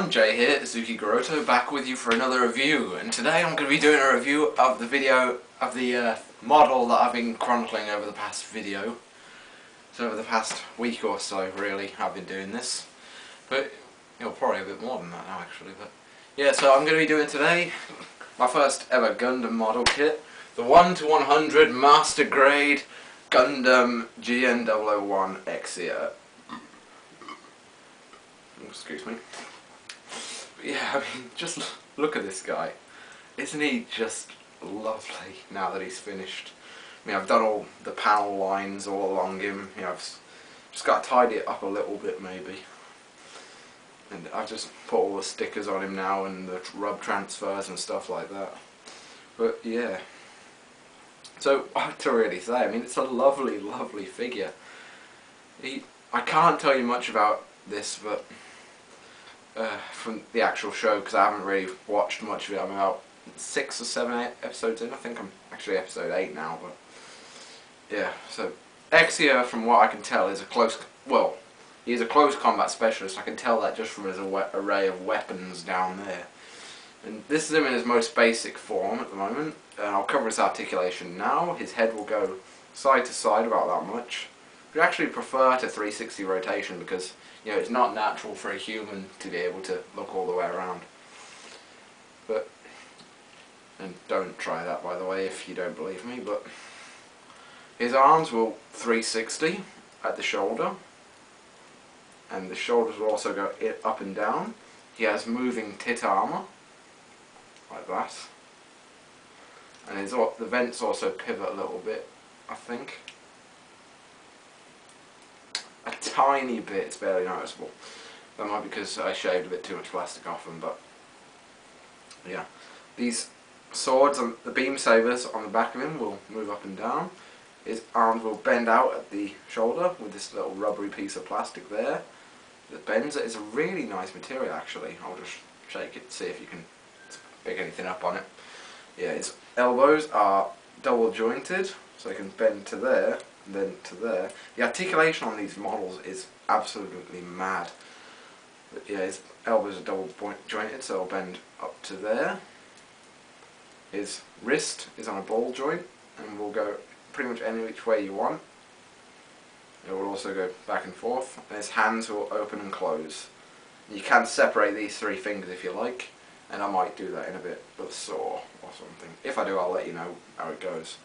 everyone, Jay here, Suzuki Garoto, back with you for another review, and today I'm going to be doing a review of the model that I've been chronicling over the past video. So over the past week or so, really, I've been doing this. But, probably a bit more than that now actually, but yeah, so I'm going to be doing today my first ever Gundam model kit, the 1/100 Master Grade Gundam GN001 Exia. Excuse me. But yeah, I mean, just look at this guy. Isn't he just lovely now that he's finished? I mean, I've done all the panel lines all along him. I've just got to tidy it up a little bit maybe. And I've just put all the stickers on him now and the rub transfers and stuff like that. But yeah. So, what to really say? I mean, it's a lovely, lovely figure. I can't tell you much about this, but from the actual show, because I haven't really watched much of it. I'm about 6 or 7 episodes in. I think I'm actually episode 8 now, but yeah. So Exia, from what I can tell, is he's a close combat specialist. I can tell that just from his array of weapons down there. And this is him in his most basic form at the moment. And I'll cover his articulation now. His head will go side to side about that much. We actually prefer to 360 rotation because it's not natural for a human to be able to look all the way around. And don't try that, by the way, if you don't believe me. But his arms will 360 at the shoulder, and the shoulders will also go up and down. He has moving tit armor like that, and the vents also pivot a little bit, I think. A tiny bit, it's barely noticeable. That might be because I shaved a bit too much plastic off them, but yeah. These swords, and the beam sabers on the back of him will move up and down. His arms will bend out at the shoulder with this little rubbery piece of plastic there that bends. It's a really nice material actually. I'll just shake it to see if you can pick anything up on it. Yeah, his elbows are double jointed, so they can bend to there and then to there. The articulation on these models is absolutely mad. But yeah, his elbows are double jointed, so it'll bend up to there. His wrist is on a ball joint and will go pretty much any which way you want. It will also go back and forth. And his hands will open and close. You can separate these 3 fingers if you like, and I might do that in a bit with a saw or something. If I do, I'll let you know how it goes.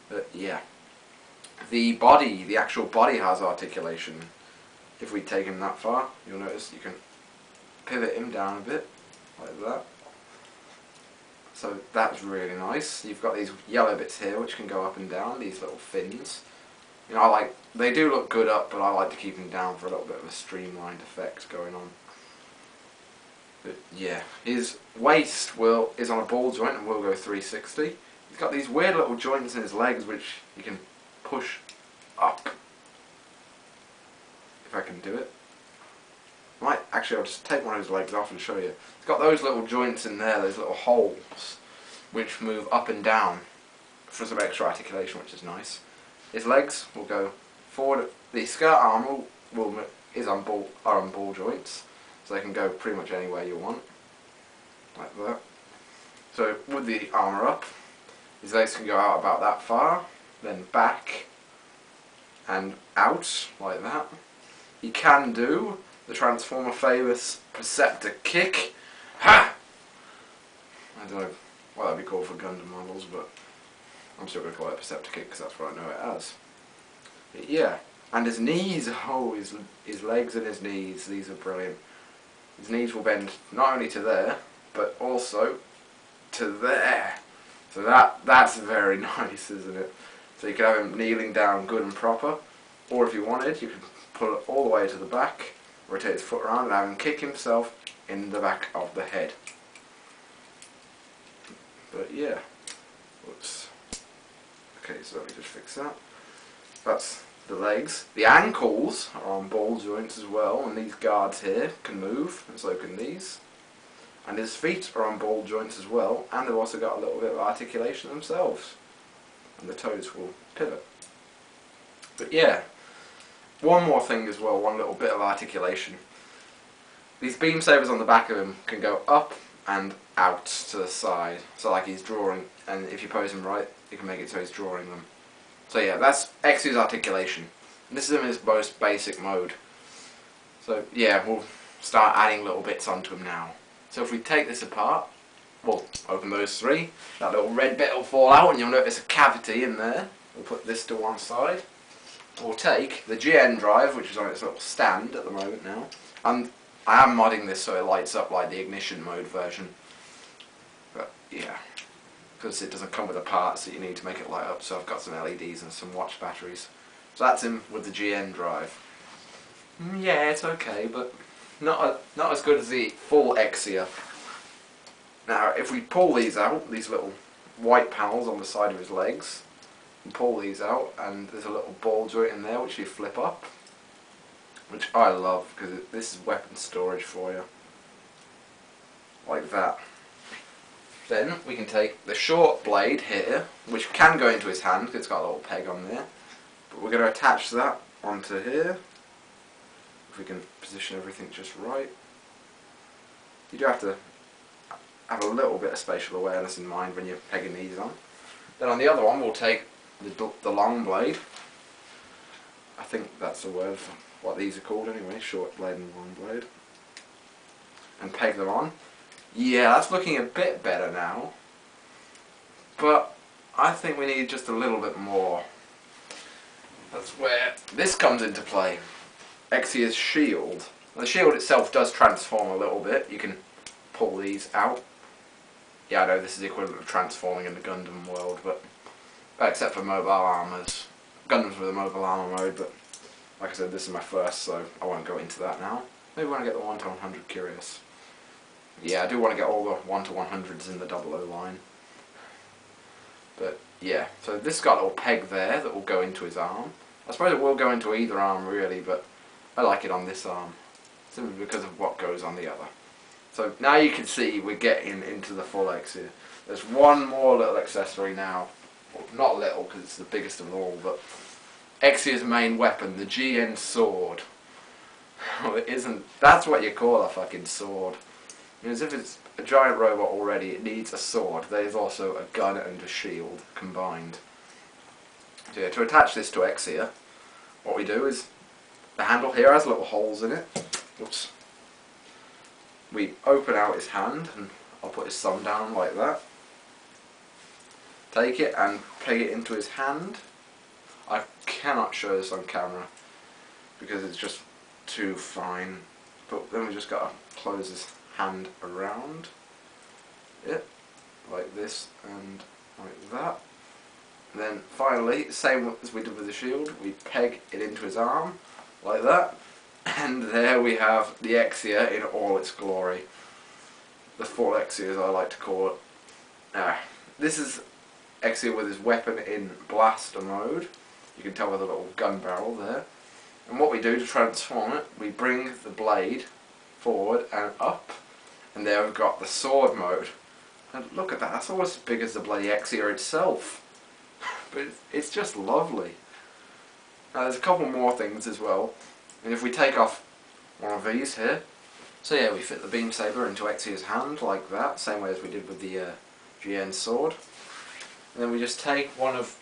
But yeah. The body, the actual body has articulation. If we take him that far, you'll notice you can pivot him down a bit, like that. So that's really nice. You've got these yellow bits here which can go up and down, these little fins. They do look good up, but I like to keep them down for a little bit of a streamlined effect going on. But yeah, his waist is on a ball joint and will go 360. He's got these weird little joints in his legs which you can push up. If I can do it. Actually, I'll just take one of his legs off and show you. It's got those little joints in there, those little holes, which move up and down for some extra articulation, which is nice. His legs will go forward. The skirt arm are on ball joints, so they can go pretty much anywhere you want, like that. So with the armour up, his legs can go out about that far, then back and out like that. He can do the Transformer famous Perceptor kick. Ha! I don't know what that'd be called for Gundam models, but I'm still going to call it a Perceptor kick because that's what I know it as. But yeah, and his knees, his legs and his knees, these are brilliant. His knees will bend not only to there, but also to there. So that's very nice, isn't it? So you can have him kneeling down good and proper, or if you wanted, you could pull it all the way to the back, rotate his foot around and have him kick himself in the back of the head. But yeah, whoops. Okay, so let me just fix that. That's the legs. The ankles are on ball joints as well, and these guards here can move, and so can these. And his feet are on ball joints as well, and they've also got a little bit of articulation themselves. And the toes will pivot. But yeah, one more thing as well, one little bit of articulation. these beam sabers on the back of him can go up and out to the side. So like he's drawing, and if you pose him right, you can make it so he's drawing them. So yeah, that's Exia's articulation. And this is in his most basic mode. So yeah, we'll start adding little bits onto him now. So if we take this apart, we'll open those three. That little red bit will fall out and you'll notice a cavity in there. We'll put this to one side. We'll take the GN drive, which is on its little stand at the moment now, and I am modding this so it lights up like the ignition mode version. But yeah, because it doesn't come with the parts that you need to make it light up, so I've got some LEDs and some watch batteries. So that's him with the GN drive. Yeah, it's okay, but not as good as the full Exia. Now, if we pull these out, these little white panels on the side of his legs, and pull these out, and there's a little ball joint in there which you flip up, which I love because this is weapon storage for you, like that. Then we can take the short blade here, which can go into his hand because it's got a little peg on there, but we're going to attach that onto here. If we can position everything just right. You do have to have a little bit of spatial awareness in mind when you're pegging these on. Then on the other one we'll take the long blade. I think that's the word for what these are called anyway, short blade and long blade. And peg them on. Yeah, that's looking a bit better now. But I think we need just a little bit more. That's where this comes into play. Exia's shield. The shield itself does transform a little bit. You can pull these out. Yeah, I know this is the equivalent of transforming in the Gundam world, but except for mobile armors. Gundams with a mobile armor mode, but like I said, this is my first, so I won't go into that now. Maybe when I get the 1 to 100 curious. Yeah, I do want to get all the 1 to 100s in the 00 line. But yeah, so this has got a little peg there that will go into his arm. I suppose it will go into either arm really, but I like it on this arm, simply because of what goes on the other. So now you can see we're getting into the full Exia. There's one more little accessory now. Well, not little because it's the biggest of them all, but Exia's main weapon, the GN sword. Well, it isn't. That's what you call a fucking sword. Because if it's a giant robot already, it needs a sword. There's also a gun and a shield combined. So yeah, to attach this to Exia, what we do is the handle here has little holes in it. Oops. We open out his hand, and I'll put his thumb down like that. Take it and peg it into his hand. I cannot show this on camera because it's just too fine. But then we just got to close his hand around it, like this and like that. And then finally, same as we did with the shield, we peg it into his arm, like that. And there we have the Exia in all its glory. The full Exia, as I like to call it. Now, this is Exia with his weapon in blaster mode. You can tell with a little gun barrel there. And what we do to transform it, we bring the blade forward and up. And there we've got the sword mode. And look at that, that's almost as big as the bloody Exia itself. But it's just lovely. Now there's a couple more things as well. And if we take off one of these here, so yeah, we fit the beam saber into Exia's hand like that, same way as we did with the GN sword. And then we just take one of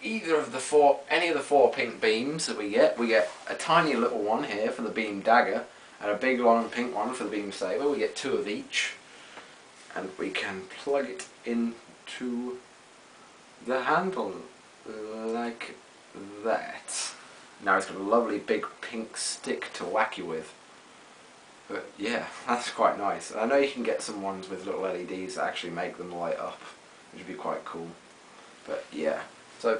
either of the four, any of the 4 pink beams that we get. We get a tiny little one here for the beam dagger, and a big long pink one for the beam saber. We get 2 of each, and we can plug it into the handle like that. Now it's got a lovely big pink stick to whack you with. But yeah, that's quite nice. And I know you can get some ones with little LEDs that actually make them light up, which would be quite cool. But yeah, so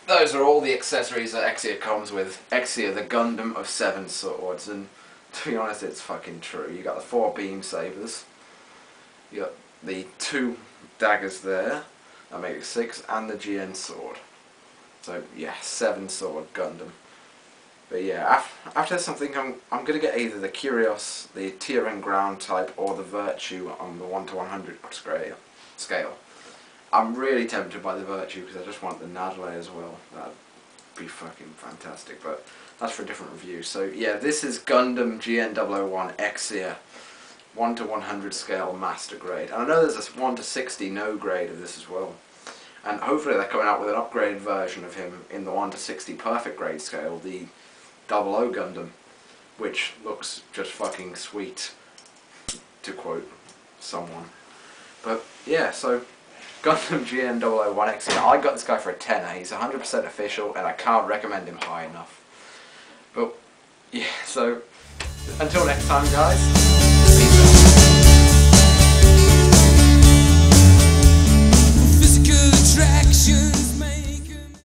those are all the accessories that Exia comes with. Exia, the Gundam of 7 swords, and to be honest, it's fucking true. You got the 4 beam sabers, you got the 2 daggers there, that makes it 6, and the GN sword. So yeah, 7 sword Gundam. But yeah, after this I'm thinking I'm going to get either the Curios, the TRN ground type, or the Virtue on the 1 to 100 scale. I'm really tempted by the Virtue because I just want the Nadle as well. be fucking fantastic, but that's for a different review. So yeah, this is Gundam GN001 Exia 1 to 100 scale master grade. And I know there's a 1 to 60 no grade of this as well. And hopefully they're coming out with an upgraded version of him in the 1 to 60 perfect grade scale, the 00 Gundam, which looks just fucking sweet, to quote someone. But yeah, so Gundam GN001 Exia, I got this guy for a tenner. He's 100% official and I can't recommend him high enough. But yeah, so until next time guys,